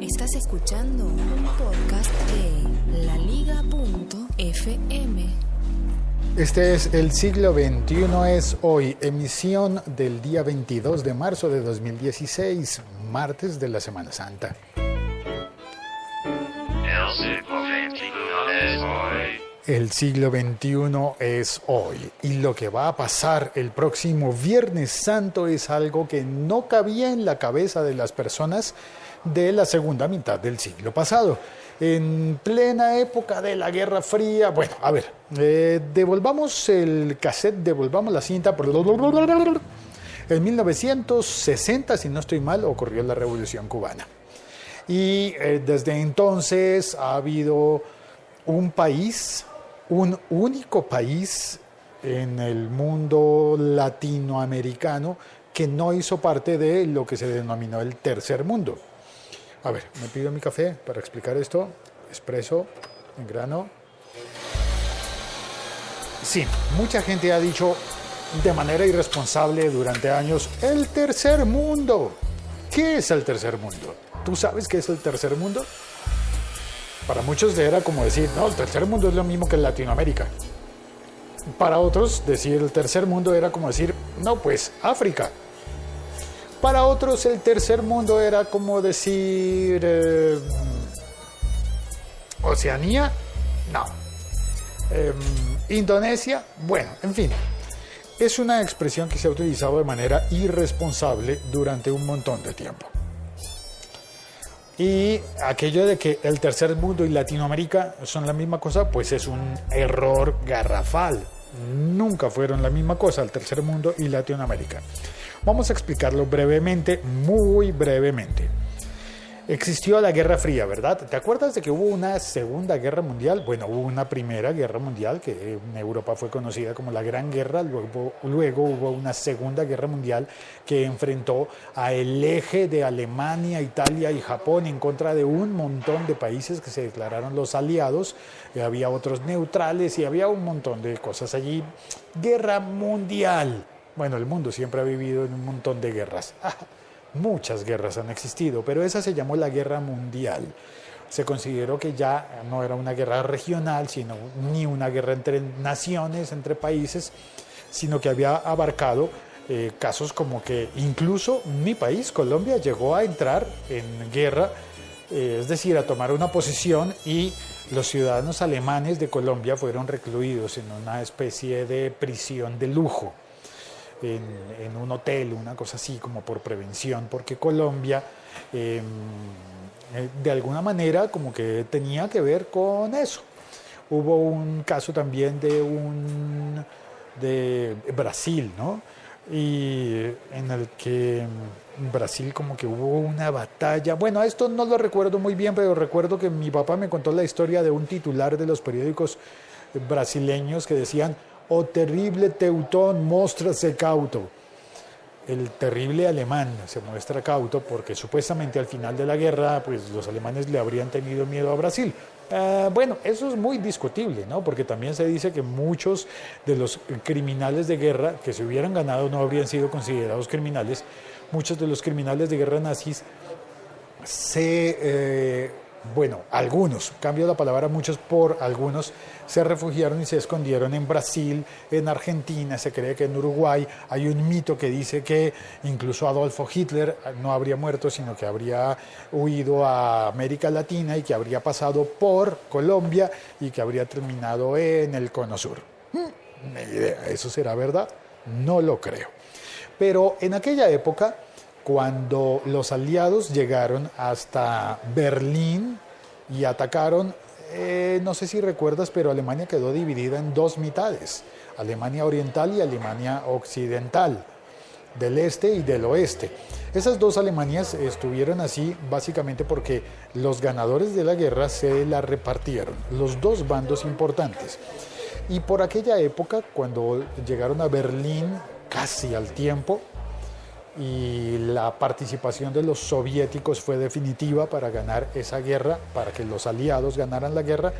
Estás escuchando un podcast de laliga.fm. Este es El siglo XXI es hoy, emisión del día 22 de marzo de 2016, martes de la Semana Santa. El siglo XXI es hoy y lo que va a pasar el próximo Viernes Santo es algo que no cabía en la cabeza de las personas de la segunda mitad del siglo pasado. En plena época de la Guerra Fría, bueno, a ver, devolvamos el cassette, devolvamos la cinta. En 1960, si no estoy mal, ocurrió la Revolución Cubana. Y desde entonces ha habido un país, un único país en el mundo latinoamericano que no hizo parte de lo que se denominó el tercer mundo. A ver, me pido mi café para explicar esto. Espresso, en grano. Sí, mucha gente ha dicho de manera irresponsable durante años, el tercer mundo. ¿Qué es el tercer mundo? ¿Tú sabes qué es el tercer mundo? Para muchos era como decir, no, el tercer mundo es lo mismo que Latinoamérica. Para otros, decir el tercer mundo era como decir, no, pues África. Para otros, el tercer mundo era como decir Oceanía, no. Indonesia, bueno, en fin. Es una expresión que se ha utilizado de manera irresponsable durante un montón de tiempo. Y aquello de que el tercer mundo y Latinoamérica son la misma cosa, pues es un error garrafal. Nunca fueron la misma cosa, el tercer mundo y Latinoamérica. Vamos a explicarlo brevemente, muy brevemente. Existió la Guerra Fría, ¿verdad? ¿Te acuerdas de que hubo una Segunda Guerra Mundial? Bueno, hubo una Primera Guerra Mundial que en Europa fue conocida como la Gran Guerra. Luego hubo una Segunda Guerra Mundial que enfrentó a el eje de Alemania, Italia y Japón en contra de un montón de países que se declararon los aliados. Había otros neutrales y había un montón de cosas allí. Guerra Mundial. Bueno, el mundo siempre ha vivido en un montón de guerras. Muchas guerras han existido, pero esa se llamó la Guerra Mundial. Se consideró que ya no era una guerra regional, sino ni una guerra entre naciones, entre países, sino que había abarcado casos como que incluso mi país, Colombia, llegó a entrar en guerra, es decir, a tomar una posición, y los ciudadanos alemanes de Colombia fueron recluidos en una especie de prisión de lujo. En un hotel, una cosa así como por prevención, porque Colombia de alguna manera como que tenía que ver con eso. Hubo un caso también de Brasil, ¿no? Y en el que en Brasil como que hubo una batalla. Bueno, esto no lo recuerdo muy bien, pero recuerdo que mi papá me contó la historia de un titular de los periódicos brasileños que decían: "O terrible Teutón, móstrase cauto". El terrible alemán se muestra cauto porque supuestamente al final de la guerra pues los alemanes le habrían tenido miedo a Brasil. Bueno, eso es muy discutible, ¿no? Porque también se dice que muchos de los criminales de guerra que se hubieran ganado no habrían sido considerados criminales. Muchos de los criminales de guerra nazis algunos, cambio la palabra muchos por algunos, se refugiaron y se escondieron en Brasil, en Argentina, se cree que en Uruguay. Hay un mito que dice que incluso Adolfo Hitler no habría muerto, sino que habría huido a América Latina y que habría pasado por Colombia y que habría terminado en el Cono Sur. Ni idea, ¿eso será verdad? No lo creo. Pero en aquella época, cuando los aliados llegaron hasta Berlín y atacaron, no sé si recuerdas, pero Alemania quedó dividida en dos mitades, Alemania Oriental y Alemania Occidental, del este y del oeste. Esas dos Alemanias estuvieron así básicamente porque los ganadores de la guerra se la repartieron, los dos bandos importantes. Y por aquella época, cuando llegaron a Berlín casi al tiempo, y la participación de los soviéticos fue definitiva para ganar esa guerra, para que los aliados ganaran la guerra,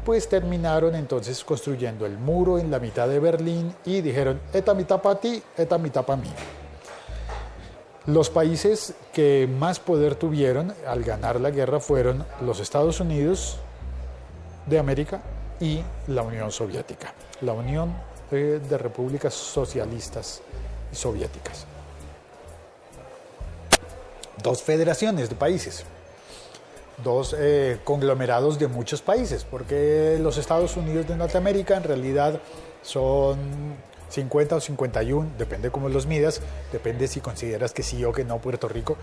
pues terminaron entonces construyendo el muro en la mitad de Berlín y dijeron: esta mitad para ti, esta mitad para mí. Los países que más poder tuvieron al ganar la guerra fueron los Estados Unidos de América y la Unión Soviética, la Unión de Repúblicas Socialistas y Soviéticas. Dos federaciones de países, dos conglomerados de muchos países, porque los Estados Unidos de Norteamérica en realidad son 50 o 51, depende cómo los midas, depende si consideras que sí o que no Puerto Rico.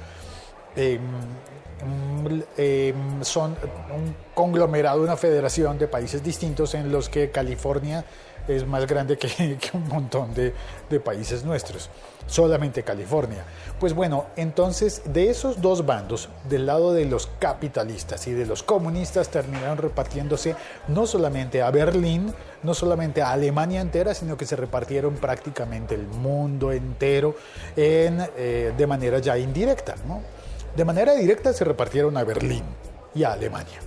Son un conglomerado, una federación de países distintos en los que California es más grande que un montón de países nuestros, solamente California. Pues bueno, entonces de esos dos bandos, del lado de los capitalistas y de los comunistas, terminaron repartiéndose no solamente a Berlín, no solamente a Alemania entera, sino que se repartieron prácticamente el mundo entero de manera ya indirecta, ¿no? De manera directa se repartieron a Berlín y a Alemania.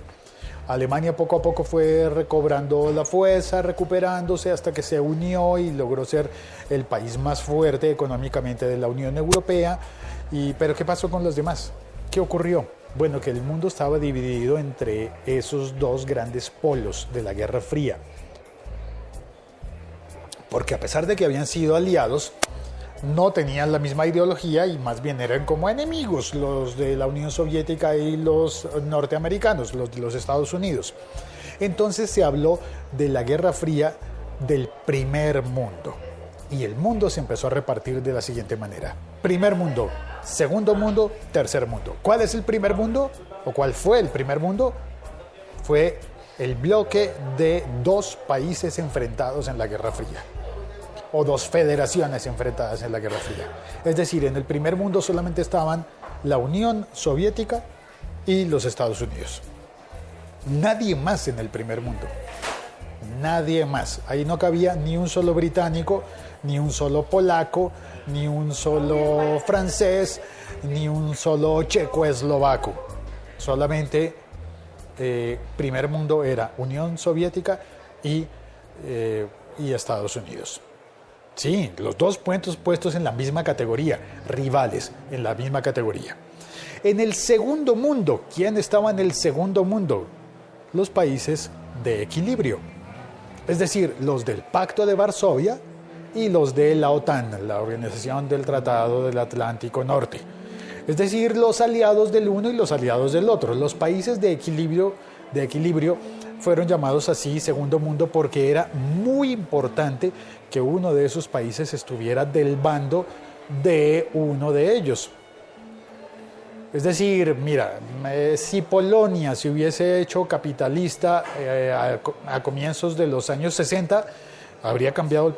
Alemania poco a poco fue recobrando la fuerza, recuperándose hasta que se unió y logró ser el país más fuerte económicamente de la Unión Europea. ¿Pero qué pasó con los demás? ¿Qué ocurrió? Bueno, que el mundo estaba dividido entre esos dos grandes polos de la Guerra Fría. Porque a pesar de que habían sido aliados, no tenían la misma ideología y más bien eran como enemigos los de la Unión Soviética y los norteamericanos, los de los Estados Unidos. Entonces se habló de la Guerra Fría del primer mundo y el mundo se empezó a repartir de la siguiente manera: primer mundo, segundo mundo, tercer mundo. ¿Cuál es el primer mundo? ¿O cuál fue el primer mundo? Fue el bloque de dos países enfrentados en la Guerra Fría, o dos federaciones enfrentadas en la Guerra Fría. Es decir, en el primer mundo solamente estaban la Unión Soviética y los Estados Unidos. Nadie más en el primer mundo. Nadie más. Ahí no cabía ni un solo británico, ni un solo polaco, ni un solo francés, ni un solo checoslovaco. Solamente primer mundo era Unión Soviética y Estados Unidos. Sí, los dos puestos en la misma categoría, rivales en la misma categoría. En el segundo mundo, ¿quién estaba en el segundo mundo? Los países de equilibrio, es decir, los del Pacto de Varsovia y los de la OTAN, la Organización del Tratado del Atlántico Norte. Es decir, los aliados del uno y los aliados del otro. Los países de equilibrio fueron llamados así segundo mundo porque era muy importante que uno de esos países estuviera del bando de uno de ellos. Es decir, mira, si Polonia se hubiese hecho capitalista a comienzos de los años 60, habría cambiado el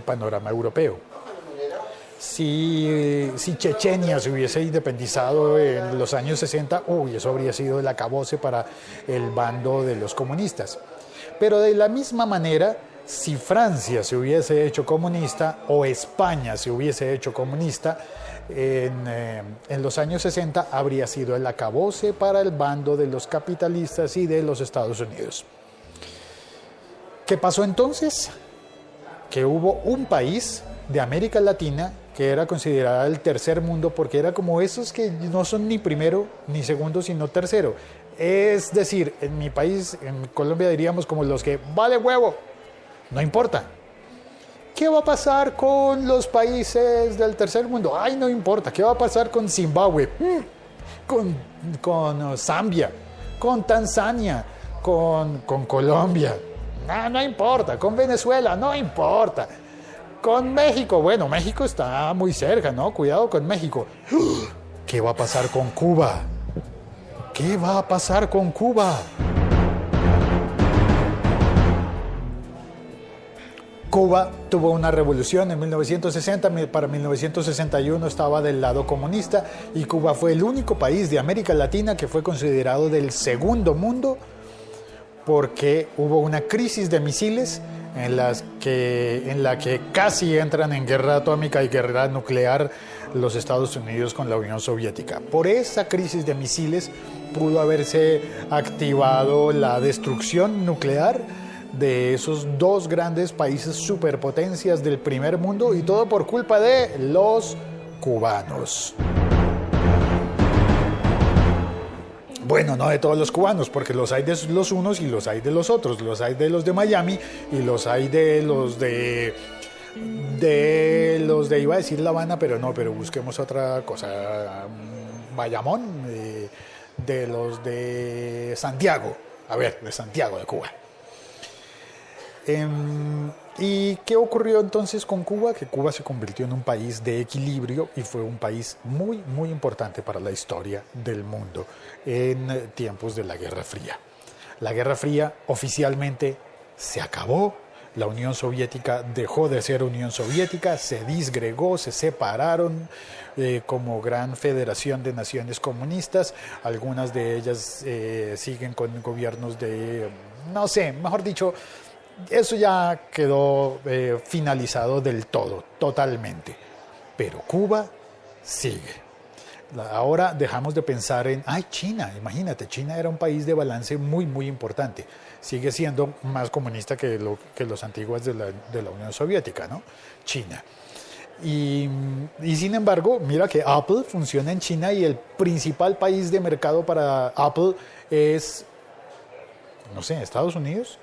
panorama europeo. Si Chechenia se hubiese independizado en los años 60, eso habría sido el acabose para el bando de los comunistas. Pero de la misma manera, si Francia se hubiese hecho comunista o España se hubiese hecho comunista en los años 60, habría sido el acabose para el bando de los capitalistas y de los Estados Unidos. ¿Qué pasó entonces? Que hubo un país de América Latina que era considerada el tercer mundo porque era como esos que no son ni primero ni segundo sino tercero. Es decir, en mi país, en Colombia diríamos como los que vale huevo, no importa. ¿Qué va a pasar con los países del tercer mundo? Ay, no importa. ¿Qué va a pasar con Zimbabue? Con Zambia, con Tanzania, con Colombia. No importa. Con Venezuela, no importa. Con México, bueno, México está muy cerca, ¿no? Cuidado con México. ¿Qué va a pasar con Cuba? ¿Qué va a pasar con Cuba? Cuba tuvo una revolución en 1960, para 1961 estaba del lado comunista y Cuba fue el único país de América Latina que fue considerado del segundo mundo porque hubo una crisis de misiles en la que casi entran en guerra atómica y guerra nuclear los Estados Unidos con la Unión Soviética. Por esa crisis de misiles pudo haberse activado la destrucción nuclear de esos dos grandes países superpotencias del primer mundo y todo por culpa de los cubanos. Bueno, no de todos los cubanos, porque los hay de los unos y los hay de los otros. Los hay de los de Miami y los hay de los de iba a decir La Habana, pero no, pero busquemos otra cosa. Bayamón, de los de Santiago. A ver, de Santiago, de Cuba. ¿Y qué ocurrió entonces con Cuba? Que Cuba se convirtió en un país de equilibrio y fue un país muy, muy importante para la historia del mundo en tiempos de la Guerra Fría. La Guerra Fría oficialmente se acabó. La Unión Soviética dejó de ser Unión Soviética, se disgregó, se separaron como gran federación de naciones comunistas. Algunas de ellas siguen con gobiernos de, no sé, mejor dicho, eso ya quedó finalizado del todo, totalmente. Pero Cuba sigue. Ahora dejamos de pensar en, China, imagínate, China era un país de balance muy, muy importante. Sigue siendo más comunista que los antiguos de la Unión Soviética, ¿no? China. Y sin embargo, mira que Apple funciona en China y el principal país de mercado para Apple es, no sé, Estados Unidos.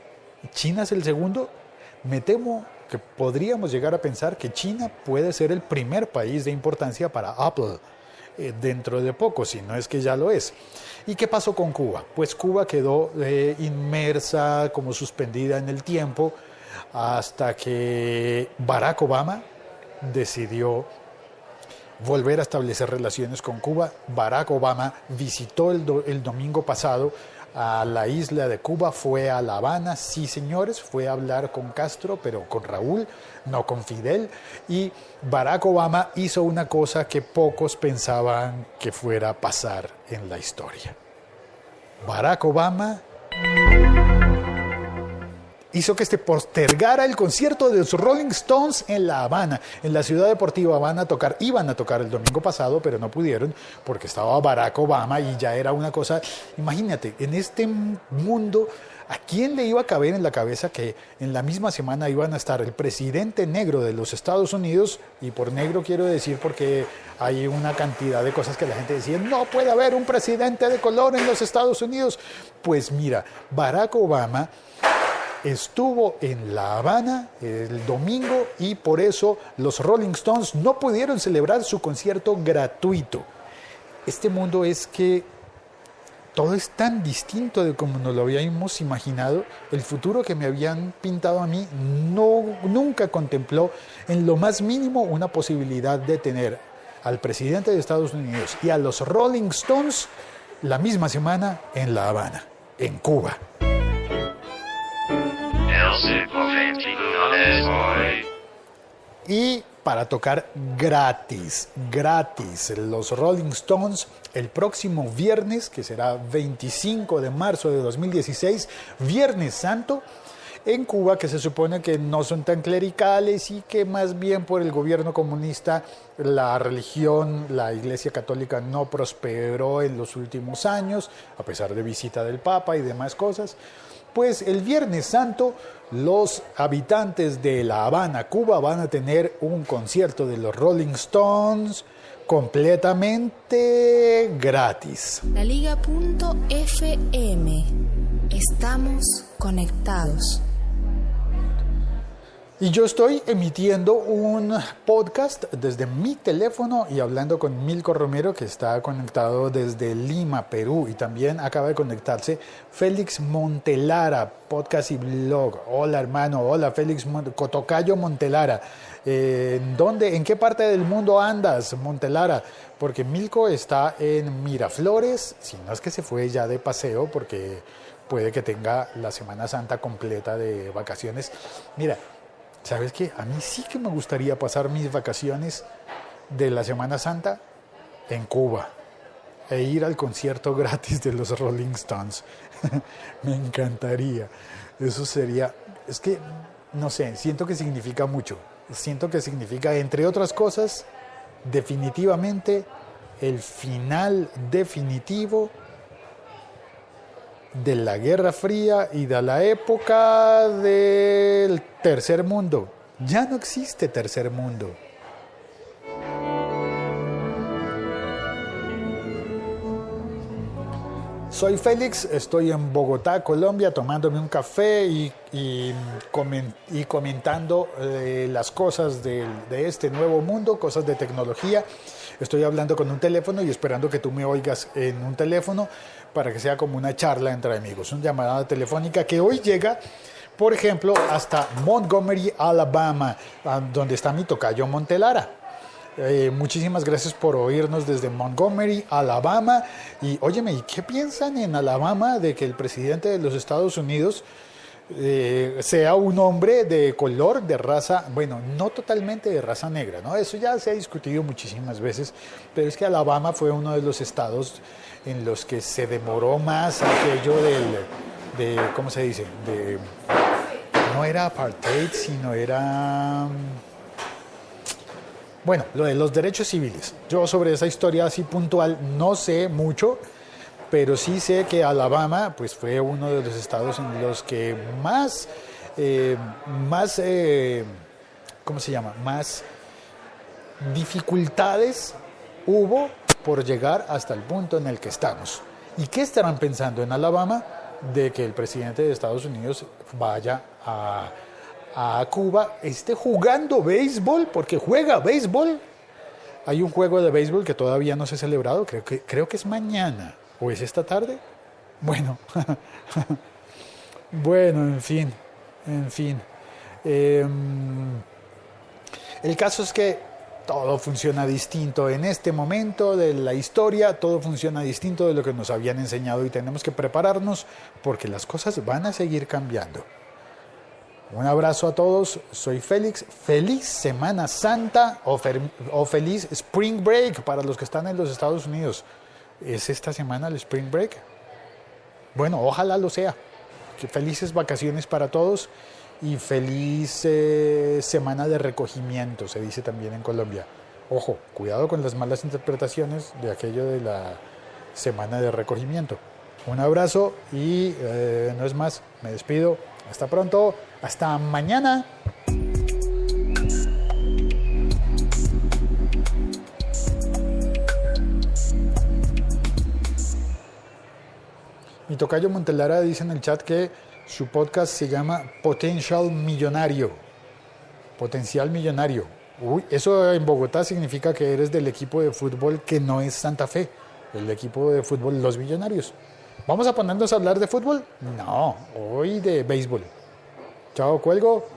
China es el segundo. Me temo que podríamos llegar a pensar que China puede ser el primer país de importancia para Apple dentro de poco, si no es que ya lo es. ¿Y qué pasó con Cuba? Pues Cuba quedó inmersa, como suspendida en el tiempo, hasta que Barack Obama decidió volver a establecer relaciones con Cuba. Barack Obama visitó el domingo pasado a la isla de Cuba, fue a La Habana, sí señores, fue a hablar con Castro, pero con Raúl, no con Fidel, y Barack Obama hizo una cosa que pocos pensaban que fuera a pasar en la historia. Barack Obama hizo que se postergara el concierto de los Rolling Stones en La Habana, en la ciudad deportiva. Iban a tocar el domingo pasado, pero no pudieron porque estaba Barack Obama y ya era una cosa. Imagínate, en este mundo, ¿a quién le iba a caber en la cabeza que en la misma semana iban a estar el presidente negro de los Estados Unidos? Y por negro quiero decir porque hay una cantidad de cosas que la gente decía, no puede haber un presidente de color en los Estados Unidos. Pues mira, Barack Obama estuvo en La Habana el domingo y por eso los Rolling Stones no pudieron celebrar su concierto gratuito. Este mundo es que todo es tan distinto de como nos lo habíamos imaginado. El futuro que me habían pintado a mí nunca contempló en lo más mínimo una posibilidad de tener al presidente de Estados Unidos y a los Rolling Stones la misma semana en La Habana, en Cuba. Y para tocar gratis, los Rolling Stones el próximo viernes, que será 25 de marzo de 2016, Viernes Santo, en Cuba, que se supone que no son tan clericales y que más bien por el gobierno comunista la religión, la Iglesia Católica no prosperó en los últimos años, a pesar de visita del Papa y demás cosas. Pues el Viernes Santo los habitantes de La Habana, Cuba, van a tener un concierto de los Rolling Stones completamente gratis. LaLiga.fm. Estamos conectados. Y yo estoy emitiendo un podcast desde mi teléfono y hablando con Milko Romero, que está conectado desde Lima, Perú, y también acaba de conectarse Félix Montelara, podcast y blog. Hola hermano, hola Félix Cotocayo Montelara. ¿En qué parte del mundo andas, Montelara? Porque Milko está en Miraflores, si no es que se fue ya de paseo, porque puede que tenga la Semana Santa completa de vacaciones. Mira, ¿sabes qué? A mí sí que me gustaría pasar mis vacaciones de la Semana Santa en Cuba e ir al concierto gratis de los Rolling Stones. Me encantaría. Eso sería... Es que, no sé, siento que significa mucho. Siento que significa, entre otras cosas, definitivamente el final definitivo de la Guerra Fría y de la época del Tercer Mundo. Ya no existe Tercer Mundo. Soy Félix, estoy en Bogotá, Colombia, tomándome un café y comentando las cosas de este nuevo mundo, cosas de tecnología. Estoy hablando con un teléfono y esperando que tú me oigas en un teléfono para que sea como una charla entre amigos. Una llamada telefónica que hoy llega, por ejemplo, hasta Montgomery, Alabama, donde está mi tocayo Montelara. Muchísimas gracias por oírnos desde Montgomery, Alabama. Y óyeme, ¿y qué piensan en Alabama de que el presidente de los Estados Unidos sea un hombre de color, de raza, bueno, no totalmente de raza negra, ¿no? Eso ya se ha discutido muchísimas veces, pero es que Alabama fue uno de los estados en los que se demoró más aquello ¿cómo se dice? No era apartheid, sino era... Bueno, lo de los derechos civiles. Yo sobre esa historia así puntual no sé mucho, pero sí sé que Alabama pues fue uno de los estados en los que más ¿cómo se llama? Más dificultades hubo por llegar hasta el punto en el que estamos. ¿Y qué estarán pensando en Alabama de que el presidente de Estados Unidos vaya a Cuba, esté jugando béisbol, porque juega béisbol? Hay un juego de béisbol que todavía no se ha celebrado, creo que es mañana, o es esta tarde. Bueno, bueno, en fin. El caso es que todo funciona distinto en este momento de la historia, todo funciona distinto de lo que nos habían enseñado y tenemos que prepararnos porque las cosas van a seguir cambiando. Un abrazo a todos, soy Félix, feliz Semana Santa o feliz Spring Break para los que están en los Estados Unidos. ¿Es esta semana el Spring Break? Bueno, ojalá lo sea. Felices vacaciones para todos y feliz semana de recogimiento, se dice también en Colombia. Ojo, cuidado con las malas interpretaciones de aquello de la semana de recogimiento. Un abrazo y no es más, me despido. Hasta pronto, hasta mañana. Mi tocayo Montelara dice en el chat que su podcast se llama Potential Millonario. Potencial Millonario. Uy, eso en Bogotá significa que eres del equipo de fútbol que no es Santa Fe, el equipo de fútbol Los Millonarios. ¿Vamos a ponernos a hablar de fútbol? No, hoy de béisbol. Chao, cuelgo.